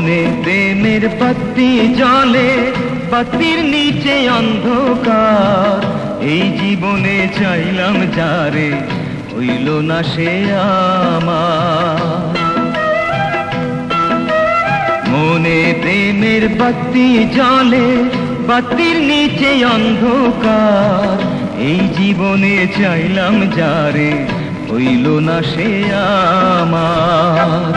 মনে প্রেমের বাতি জ্বলে, বাতির নিচে অন্ধকার। এই জীবনে চাইলাম যারে, হইল না সে আমার। মনে প্রেমের বাতি জ্বলে, বাতির নিচে অন্ধকার। এই জীবনে চাইলাম যারে, হইল না সে আমার।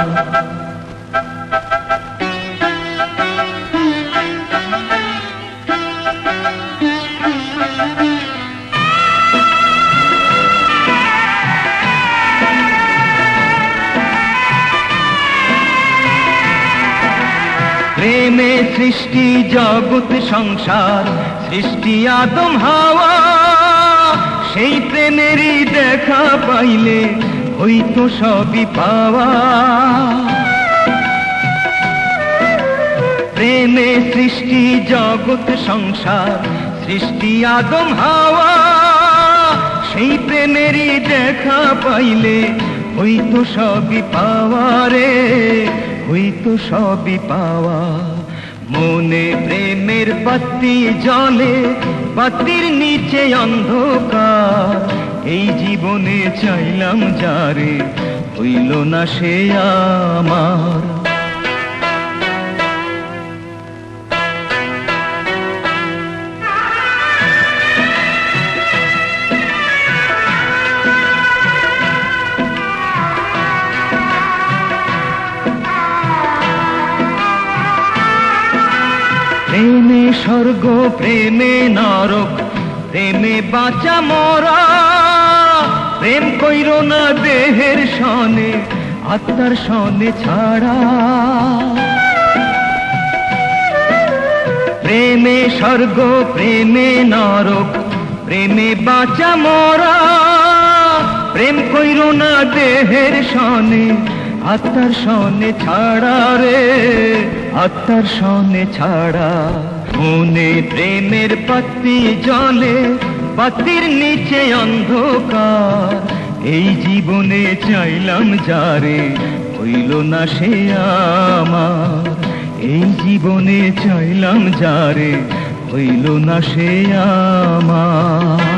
প্রেমে সৃষ্টি জগৎ সংসার, সৃষ্টি আদম হাওয়া। সেই প্রেমেরই দেখা পাইলে হইতো সবই পাওয়া। প্রেমে সৃষ্টি জগৎ সংসার, সৃষ্টি আদম হাওয়া। সেই প্রেমেরই দেখা পাইলে হইতো সবই পাওয়া রে, হইতো সবই পাওয়া। মনে প্রেমের বাতি জ্বলে, বাতির নিচে অন্ধকার। এই জীবনে চাইলাম যারে, হইল না সে আমার। প্রেমে স্বর্গ, প্রেমে নরক, প্রেমে বাঁচা মরা। প্রেম কইর না দেহের সনে, আত্মার সনে ছাড়া। প্রেমে স্বর্গ, প্রেমে নরক, প্রেমে বাঁচা মরা। প্রেম কইর না দেহের সনে, আত্মার সনে ছাড়া রে, আত্মার সনে ছাড়া। মনে প্রেমের বাতি জ্বলে, বাতির নিচে অন্ধকার। এই জীবনে চাইলাম যারে, হইল না সে আমার। এই জীবনে চাইলাম যারে, হইল না সে আমার।